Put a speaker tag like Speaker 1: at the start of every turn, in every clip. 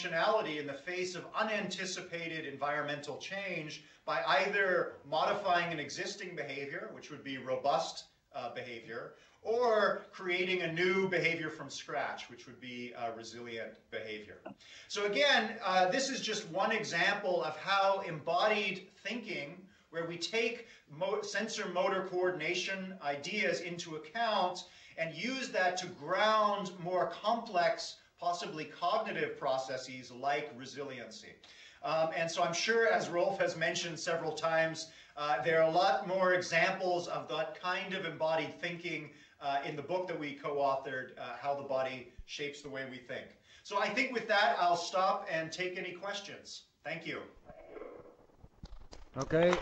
Speaker 1: functionality in the face of unanticipated environmental change by either modifying an existing behavior, which would be robust behavior, or creating a new behavior from scratch, which would be resilient behavior. So again, this is just one example of how embodied thinking, where we take sensor motor coordination ideas into account and use that to ground more complex, possibly cognitive processes like resiliency. And so I'm sure, as Rolf has mentioned several times, there are a lot more examples of that kind of embodied thinking in the book that we co-authored, How the Body Shapes the Way We Think. So I think with that, I'll stop and take any questions. Thank you.
Speaker 2: Okay.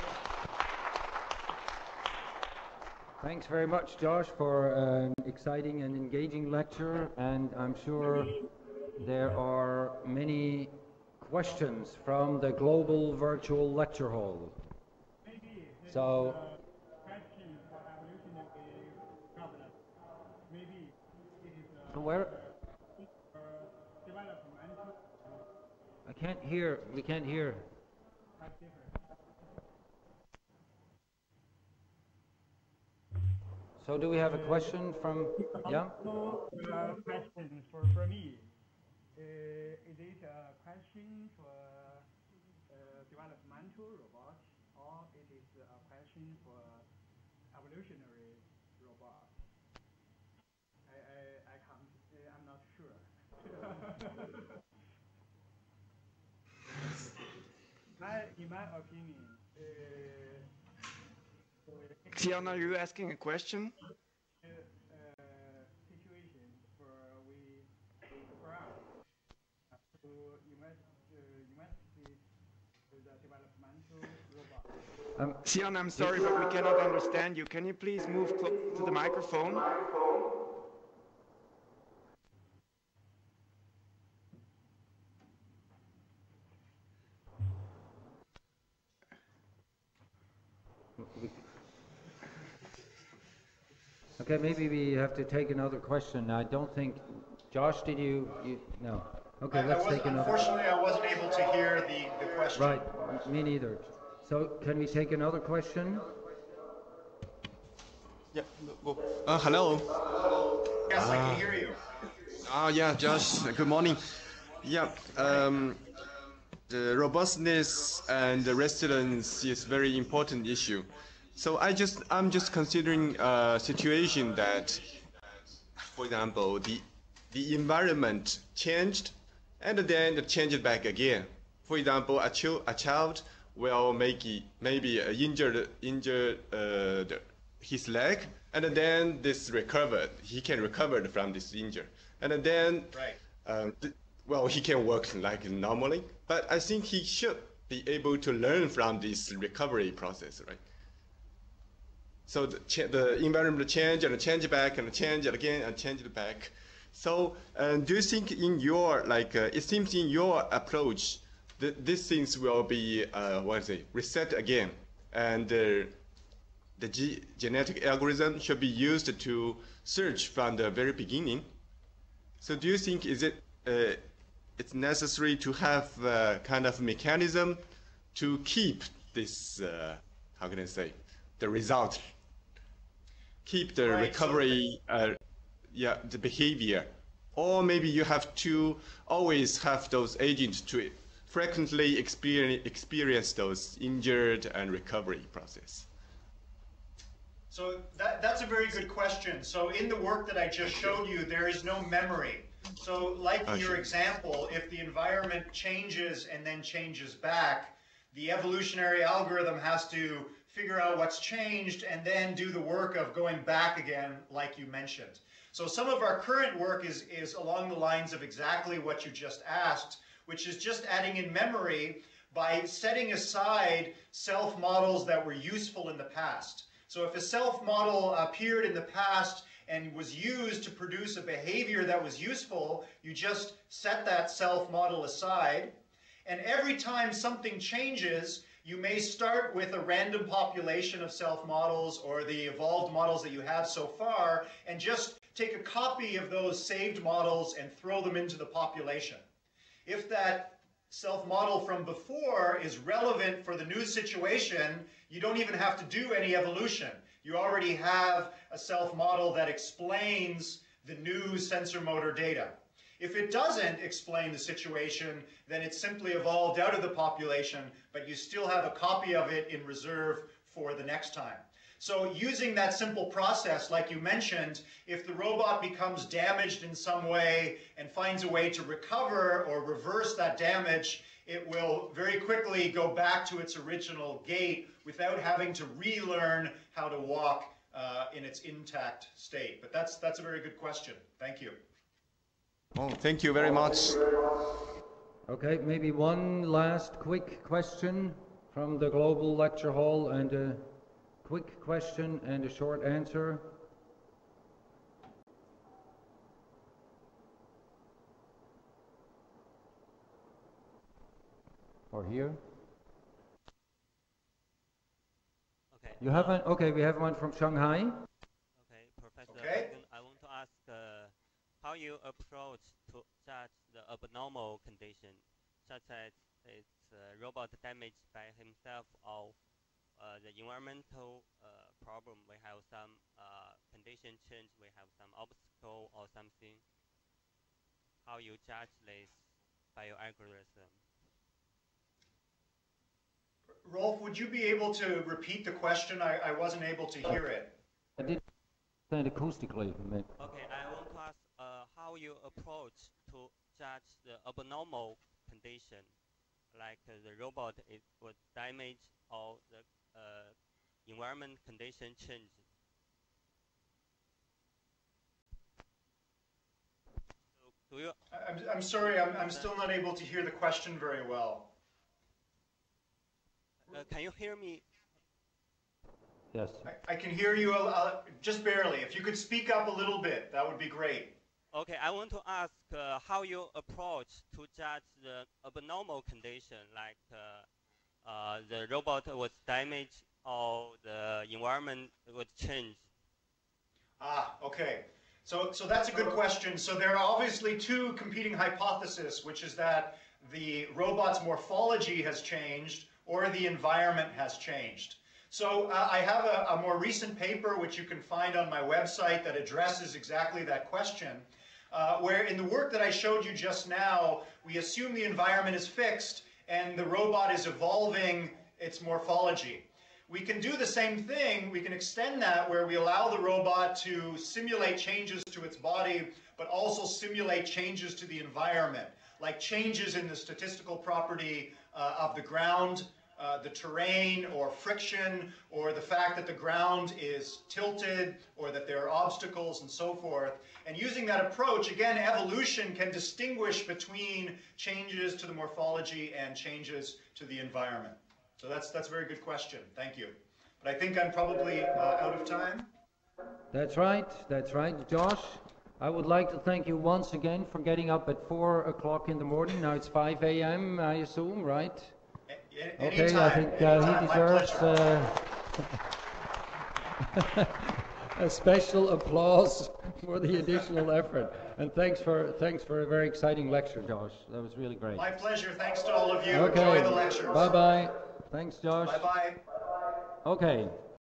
Speaker 2: Thanks very much, Josh, for an exciting and engaging lecture. And I'm sure there are many questions from the global virtual lecture hall. So, where? I can't hear. We can't hear. So, do we have a question from? Yeah.
Speaker 3: Question for me. Is it a question for developmental robots, or it is a question for evolutionary robots? I can't. I'm not sure. In my opinion,
Speaker 4: Xian, are you asking a question?
Speaker 3: Situation for us to investigate the developmental robot.
Speaker 4: Xian, I'm sorry, but we cannot understand you. Can you please move close to the microphone?
Speaker 2: Okay, maybe we have to take another question. I don't think, Josh, did you no. Okay, let's take another.
Speaker 1: Unfortunately, I wasn't able to hear the question.
Speaker 2: Right, me neither. So, can we take another question?
Speaker 5: Yeah, go. Hello.
Speaker 1: Yes, I can hear you.
Speaker 5: Yeah, Josh, good morning. Yeah, the robustness and the resilience is very important issue. So I'm just considering a situation that, for example, the environment changed and then it changed back again. For example, a child will maybe injured his leg, and then this recovered. He can recover from this injury, and then well, he can work like normally. But I think he should be able to learn from this recovery process, right? So the environment change and change back and change it again and change it back. So do you think in your it seems in your approach that these things will be reset again, and the genetic algorithm should be used to search from the very beginning? So do you think it's necessary to have a kind of mechanism to keep this how can I say, the result, keep the recovery, the behavior, or maybe you have to always have those agents to frequently experience those injured and recovery process?
Speaker 1: So that's a very good question. So in the work that I just showed you, there is no memory. So like in your example, if the environment changes and then changes back, the evolutionary algorithm has to figure out what's changed and then do the work of going back again, like you mentioned. So some of our current work is along the lines of exactly what you just asked, which is just adding in memory by setting aside self-models that were useful in the past. So if a self-model appeared in the past and was used to produce a behavior that was useful, you just set that self-model aside. And every time something changes, you may start with a random population of self-models or the evolved models that you have so far, and just take a copy of those saved models and throw them into the population. If that self-model from before is relevant for the new situation, you don't even have to do any evolution. You already have a self-model that explains the new sensor motor data. If it doesn't explain the situation, then it's simply evolved out of the population, but you still have a copy of it in reserve for the next time. So using that simple process, like you mentioned, if the robot becomes damaged in some way and finds a way to recover or reverse that damage, it will very quickly go back to its original gait without having to relearn how to walk in its intact state. But that's a very good question. Thank you.
Speaker 5: Oh, thank you very much.
Speaker 2: Okay, maybe one last quick question from the global lecture hall, and a quick question and a short answer. Or here?
Speaker 6: Okay.
Speaker 2: You have one? Okay, we have one from Shanghai.
Speaker 6: Okay, Professor.
Speaker 1: Okay.
Speaker 6: I want to ask how you approach to judge the abnormal condition, such as its robot damaged by himself or the environmental problem. We have some condition change. We have some obstacle or something. How you judge this by your algorithm?
Speaker 1: Rolf, would you be able to repeat the question? I wasn't able to hear it.
Speaker 2: I did understand acoustically.
Speaker 6: Okay, I want to ask how you approach to judge the abnormal condition, like the robot was damaged or the environment condition changed. So do you?
Speaker 1: I'm sorry, I'm still not able to hear the question very well.
Speaker 6: Can you hear me?
Speaker 2: Yes.
Speaker 1: I can hear you just barely. If you could speak up a little bit, that would be great.
Speaker 6: Okay, I want to ask how you approach to judge the abnormal condition, like the robot was damaged or the environment was changed.
Speaker 1: Ah, okay. So that's a good question. So there are obviously two competing hypotheses, which is that the robot's morphology has changed or the environment has changed. So I have a more recent paper, which you can find on my website, that addresses exactly that question, where in the work that I showed you just now, we assume the environment is fixed and the robot is evolving its morphology. We can do the same thing, we can extend that where we allow the robot to simulate changes to its body, but also simulate changes to the environment, like changes in the statistical property of the ground, the terrain, or friction, or the fact that the ground is tilted, or that there are obstacles, and so forth. And using that approach, again, evolution can distinguish between changes to the morphology and changes to the environment. So that's a very good question. Thank you. But I think I'm probably out of time.
Speaker 2: That's right. That's right. Josh, I would like to thank you once again for getting up at 4 o'clock in the morning. Now it's 5 a.m., I assume, right? Okay, I think he deserves a special applause for the additional effort. And thanks for a very exciting lecture, Josh. That was really great.
Speaker 1: My pleasure. Thanks to all of you.
Speaker 2: Okay.
Speaker 1: Enjoy the lectures.
Speaker 2: Bye-bye. Thanks, Josh.
Speaker 1: Bye-bye.
Speaker 2: Okay.